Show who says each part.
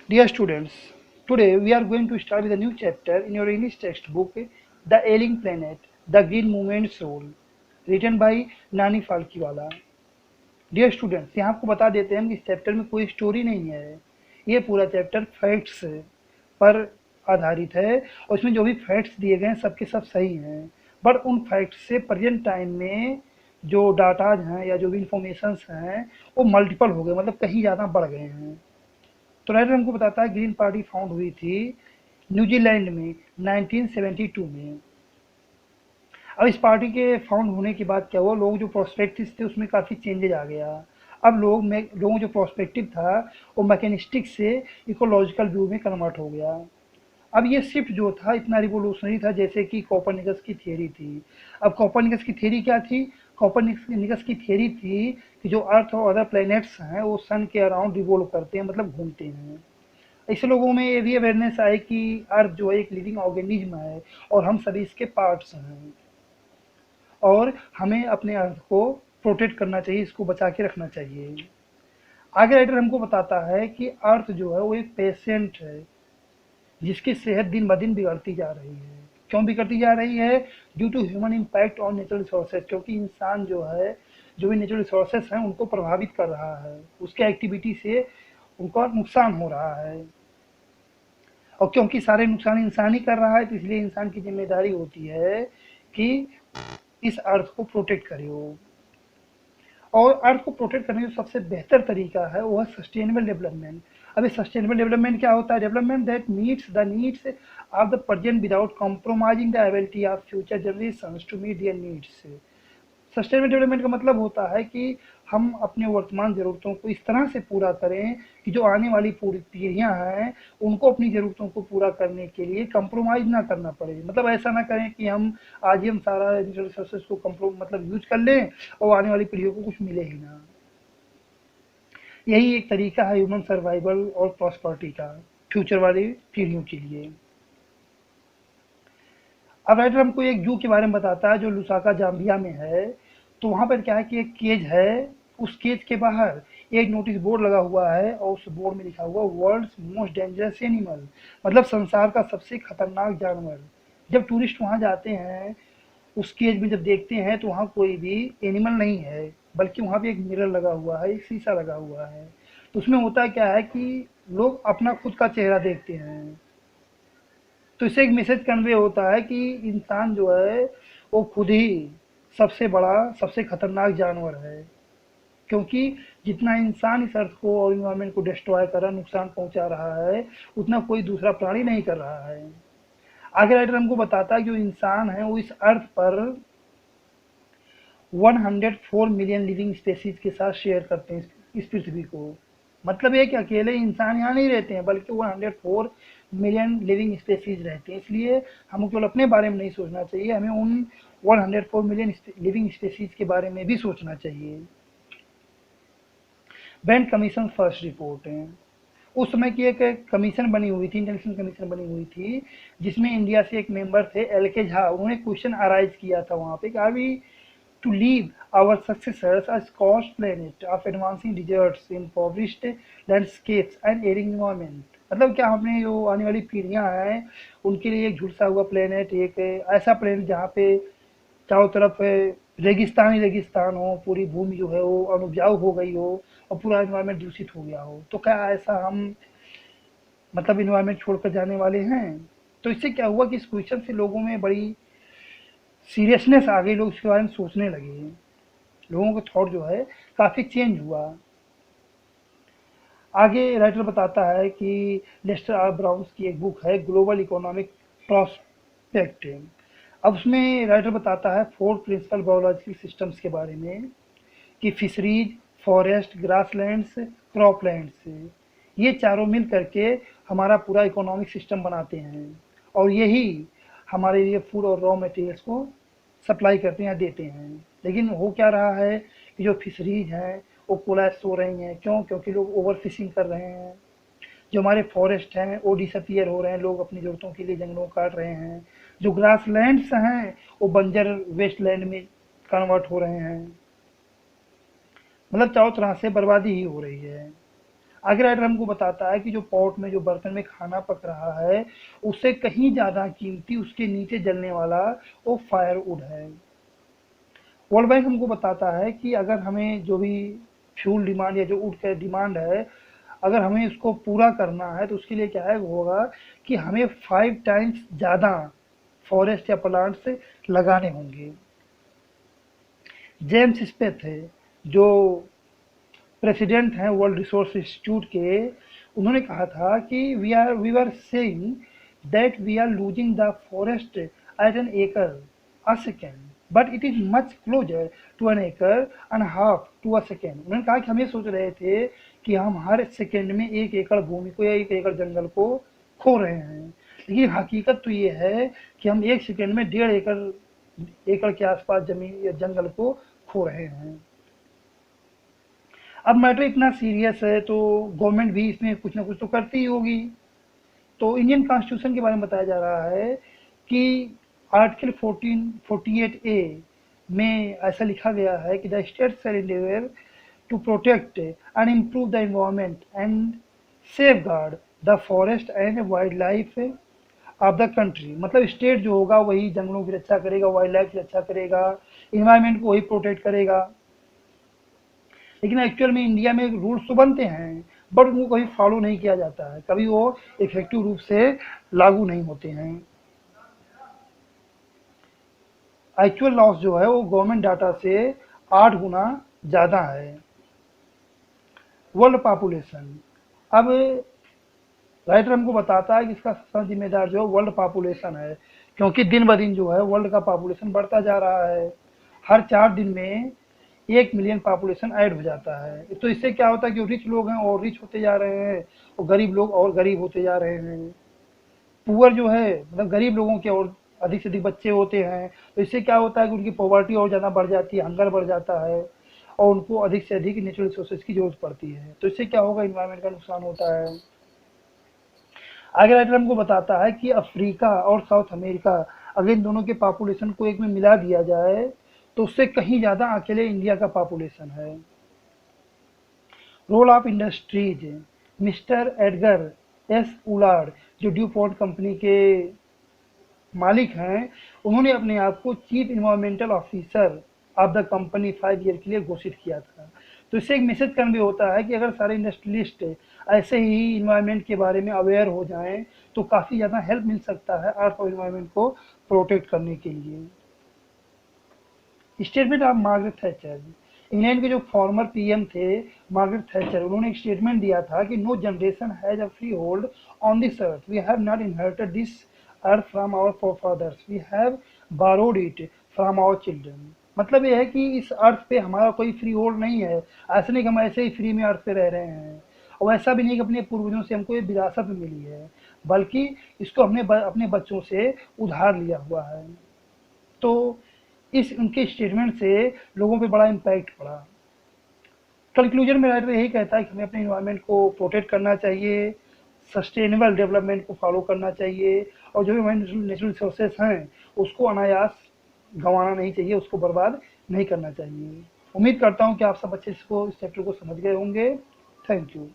Speaker 1: Dear students, today we are going to start with a new chapter in your English textbook, The Ailing Planet, The Green Movement's Role, written by नानी फाल्कीवाला। Dear students, यहाँ आपको बता देते हैं कि इस chapter में कोई स्टोरी नहीं है। ये पूरा चैप्टर फैक्ट्स पर आधारित है और इसमें जो भी फैक्ट्स दिए गए हैं सबके सब सही हैं। बट उन फैक्ट्स से प्रेजेंट टाइम में जो डाटाज हैं या जो भी इंफॉर्मेशंस हैं वो मल्टीपल हो गए, मतलब कहीं ज़्यादा बढ़ गए हैं। तो राइटर हमको बताता है ग्रीन पार्टी फाउंड हुई थी न्यूजीलैंड में 1972 में। अब इस पार्टी के फाउंड होने के बाद क्या हुआ, लोग जो प्रोस्पेक्टिव थे उसमें काफ़ी चेंजेज आ गया। अब लोगों जो प्रोस्पेक्टिव था वो मैकेनिस्टिक से इकोलॉजिकल व्यू में कन्वर्ट हो गया। अब ये शिफ्ट जो था इतना रिवोल्यूशनरी था जैसे कि कोपरनिकस की थियरी थी। अब कोपरनिकस की थियरी क्या थी? कोपरनिकस की थियरी थी कि जो अर्थ और अदर प्लैनेट्स हैं वो सन के अराउंड रिवॉल्व करते हैं, मतलब घूमते हैं। ऐसे लोगों में ये भी अवेयरनेस आए कि अर्थ जो है एक लिविंग ऑर्गेनिज्म है और हम सभी इसके पार्ट्स हैं और हमें अपने अर्थ को प्रोटेक्ट करना चाहिए, इसको बचा के रखना चाहिए। आगे राइटर हमको बताता है कि अर्थ जो है वो एक पेशेंट है जिसकी सेहत दिन ब दिन बिगड़ती जा रही है। क्यों बिगड़ती जा रही है? Due to human impact on natural resources, क्योंकि इंसान जो है जो भी नेचुरल रिसोर्सेज हैं उनको प्रभावित कर रहा है, उसके एक्टिविटी से उनका नुकसान हो रहा है। और क्योंकि सारे नुकसान इंसान ही कर रहा है तो इसलिए इंसान की जिम्मेदारी होती है कि इस अर्थ को प्रोटेक्ट करे वो। और अर्थ को प्रोटेक्ट करने का सबसे बेहतर तरीका है वो है सस्टेनेबल डेवलपमेंट। अभी सस्टेनेबल डेवलपमेंट क्या होता है? Development that meets the needs of the present without compromising the ability of future generations to meet their needs. Sustainable development का मतलब होता है कि हम अपने वर्तमान ज़रूरतों को इस तरह से पूरा करें कि जो आने वाली पूरी पीढ़ियां हैं उनको अपनी ज़रूरतों को पूरा करने के लिए कंप्रोमाइज़ ना करना पड़े। मतलब ऐसा ना करें कि हम आज ही हम सारा नेचुरल रिसोर्सेज को मतलब यूज कर लें और आने वाली पीढ़ियों को कुछ मिले ही ना। यही एक तरीका है ह्यूमन सर्वाइवल और प्रॉस्पर्टी का फ्यूचर वाली पीढ़ियों के लिए। अब राइटर हमको एक जू के बारे में बताता है जो लुसाका जाम्बिया में है। तो वहाँ पर क्या है कि एक केज है, उस केज के बाहर एक नोटिस बोर्ड लगा हुआ है और उस बोर्ड में लिखा हुआ वर्ल्ड्स मोस्ट डेंजरस एनिमल, मतलब संसार का सबसे खतरनाक जानवर। जब टूरिस्ट वहाँ जाते हैं उस केज में जब देखते हैं तो वहाँ कोई भी एनिमल नहीं है, बल्कि वहाँ पे एक मिरर लगा हुआ है, एक शीशा लगा हुआ है। तो उसमें होता क्या है कि लोग अपना खुद का चेहरा देखते हैं। तो इससे एक मैसेज कन्वे होता है कि इंसान जो है वो खुद ही सबसे बड़ा सबसे खतरनाक जानवर है, क्योंकि जितना इंसान इस अर्थ को और इन्वायरमेंट को डिस्ट्रॉय कर रहा है, नुकसान पहुंचा रहा है, उतना कोई दूसरा प्राणी नहीं कर रहा है। आगे राइटर हमको बताता है कि जो इंसान है वो इस अर्थ पर 104 मिलियन लिविंग स्पेसीज के साथ शेयर करते हैं इस पृथ्वी को। मतलब ये कि अकेले इंसान यहाँ नहीं रहते हैं बल्कि 104 मिलियन लिविंग स्पेसीज रहते हैं। इसलिए हमको केवल अपने बारे में नहीं सोचना चाहिए, हमें उन 104 मिलियन लिविंग स्पेसीज के बारे में भी सोचना चाहिए। बैंड कमीशन फर्स्ट रिपोर्ट है, उस समय की एक कमीशन बनी हुई थी, इंटरनेशनल कमीशन बनी हुई थी, जिसमें इंडिया से एक मेंबर थे एल के झा। उन्होंने क्वेश्चन अराइज किया था वहाँ पे कि are we to leave our successors a scorched planet of advancing deserts, impoverished landscapes and arid environment। मतलब क्या हमने जो आने वाली पीढ़ियां हैं उनके लिए एक झुलसा हुआ प्लेनेट, एक ऐसा प्लेनेट जहाँ पे चारों तरफ रेगिस्तान ही रेगिस्तान हो, पूरी भूमि जो है वो अनुपजाऊ हो गई हो और पूरा इन्वायरमेंट दूषित हो गया हो। तो क्या ऐसा हम मतलब इन्वायरमेंट छोड़कर जाने वाले हैं? तो इससे क्या हुआ कि इस क्वेश्चन से लोगों में बड़ी सीरियसनेस आ गई, लोग इसके बारे में सोचने लगे, लोगों का थॉट जो है काफ़ी चेंज हुआ। आगे राइटर बताता है कि लेस्टर आर ब्राउन्स की एक बुक है ग्लोबल इकोनॉमिक प्रॉस्पेक्टिव। अब उसमें राइटर बताता है 4 प्रिंसिपल बायोलॉजिकल सिस्टम्स के बारे में कि फिशरीज, फॉरेस्ट, ग्रासलैंड्स, क्रॉपलैंड्स, ये चारों मिल करके हमारा पूरा इकोनॉमिक सिस्टम बनाते हैं और यही हमारे लिए फूड और रॉ मटेरियल्स को सप्लाई करते हैं या देते हैं। लेकिन हो क्या रहा है कि जो फिशरीज हैं वो कोलैप्स हो रही हैं। क्यों? क्योंकि लोग ओवर फिशिंग कर रहे हैं। जो हमारे फॉरेस्ट हैं वो डिसअपियर हो रहे हैं, लोग अपनी ज़रूरतों के लिए जंगलों काट रहे हैं। जो ग्रास लैंड्स हैं वो बंजर वेस्ट लैंड में कन्वर्ट हो रहे हैं। मतलब चारों तरह से बर्बादी ही हो रही है। आगे राइटर हमको बताता है कि जो पॉट में, जो बर्तन में खाना पक रहा है, उससे कहीं ज़्यादा कीमती उसके नीचे जलने वाला वो फायरवुड है। वर्ल्ड बैंक हमको बताता है कि अगर हमें जो भी फ्यूल डिमांड या जो वुड का डिमांड है, अगर हमें उसको पूरा करना है तो उसके लिए क्या है होगा कि हमें 5 टाइम्स ज़्यादा फॉरेस्ट या प्लांट्स लगाने होंगे। जेम्स स्मिथ है, जो प्रेसिडेंट हैं वर्ल्ड रिसोर्स इंस्टीट्यूट के, उन्होंने कहा था कि we are saying that we are losing the forest at an acre a second, but it is much closer to an acre and half to a second. उन्होंने कहा कि हम ये सोच रहे थे कि हम हर सेकेंड में 1 एकड़ भूमि को या 1 एकड़ जंगल को खो रहे हैं, लेकिन हकीकत तो ये है कि हम 1 सेकेंड में 1.5 एकड़ के आसपास जमीन या जंगल को खो रहे हैं। अब मैटर इतना सीरियस है तो गवर्नमेंट भी इसमें कुछ ना कुछ तो करती ही होगी। तो इंडियन कॉन्स्टिट्यूशन के बारे में बताया जा रहा है कि आर्टिकल 1448A में ऐसा लिखा गया है कि the state shall endeavour to protect and improve the environment and safeguard the forest and wildlife of the country. मतलब स्टेट जो होगा वही जंगलों की रक्षा करेगा, वाइल्ड लाइफ की रक्षा करेगा, इन्वायरमेंट को वही प्रोटेक्ट करेगा। लेकिन एक्चुअल में इंडिया में रूल्स तो बनते हैं, बट उनको कभी फॉलो नहीं किया जाता है, कभी वो इफेक्टिव रूप से लागू नहीं होते हैं। एक्चुअल लॉस जो है वो गवर्नमेंट डाटा से 8 गुना ज़्यादा है। वर्ल्ड पॉपुलेशन, अब राइटर हमको बताता है कि इसका सबसे जिम्मेदार जो है वर्ल्ड पॉपुलेशन है, क्योंकि दिन ब दिन जो है वर्ल्ड का पॉपुलेशन बढ़ता जा रहा है। हर 4 दिन में 1 मिलियन पॉपुलेशन ऐड हो जाता है। तो इससे क्या होता है कि रिच लोग हैं और रिच होते जा रहे हैं और गरीब लोग और गरीब होते जा रहे हैं। पुअर जो है मतलब गरीब लोगों के और अधिक से अधिक बच्चे होते हैं, तो इससे क्या होता है कि उनकी पॉवर्टी और ज़्यादा बढ़ जाती है, हंगर बढ़ जाता है और उनको अधिक से अधिक नेचुरल रिसोर्सेज की जरूरत पड़ती है। तो इससे क्या होगा, इन्वायरमेंट का नुकसान होता है। आगे राइटर हमको बताता है कि अफ्रीका और साउथ अमेरिका, अगर इन दोनों के पॉपुलेशन को एक में मिला दिया जाए तो उससे कहीं ज़्यादा अकेले इंडिया का पॉपुलेशन है। Role of industries, mister Edgar S Woolard जो ड्यूपॉन्ट कंपनी के मालिक हैं, उन्होंने अपने आप को chief environmental officer of the company 5 year के लिए घोषित किया था। तो इससे एक मैसेज कन्वे होता है कि अगर सारे इंडस्ट्रियलिस्ट ऐसे ही इन्वायरमेंट के बारे में अवेयर हो जाएं तो काफ़ी ज़्यादा हेल्प मिल सकता है अर्थ और इन्वायरमेंट को प्रोटेक्ट करने के लिए। Statement of Margaret Thatcher, England के जो फॉर्मर पीएम थे मार्गरेट थैचर, उन्होंने एक स्टेटमेंट दिया था कि no generation has a freehold on this earth, we have not inherited this earth from our forefathers, we have borrowed it from our children. मतलब ये है कि इस अर्थ पे हमारा कोई फ्री होल्ड नहीं है, ऐसा नहीं कि हम ऐसे ही फ्री में अर्थ पे रह रहे हैं, और ऐसा भी नहीं कि अपने पूर्वजों से हमको ये विरासत में मिली है, बल्कि इसको हमने अपने बच्चों से उधार लिया हुआ है। तो इस उनके स्टेटमेंट से लोगों पे बड़ा इम्पैक्ट पड़ा। कंक्लूजन में राइटर यही कहता है कि हमें अपने इन्वायरमेंट को प्रोटेक्ट करना चाहिए, सस्टेनेबल डेवलपमेंट को फॉलो करना चाहिए, और जो भी हमारे नेचुरल रिसोर्सेस हैं उसको अनायास गंवाना नहीं चाहिए, उसको बर्बाद नहीं करना चाहिए। उम्मीद करता हूँ कि आप सब अच्छे से इस चैप्टर को समझ गए होंगे। Thank you.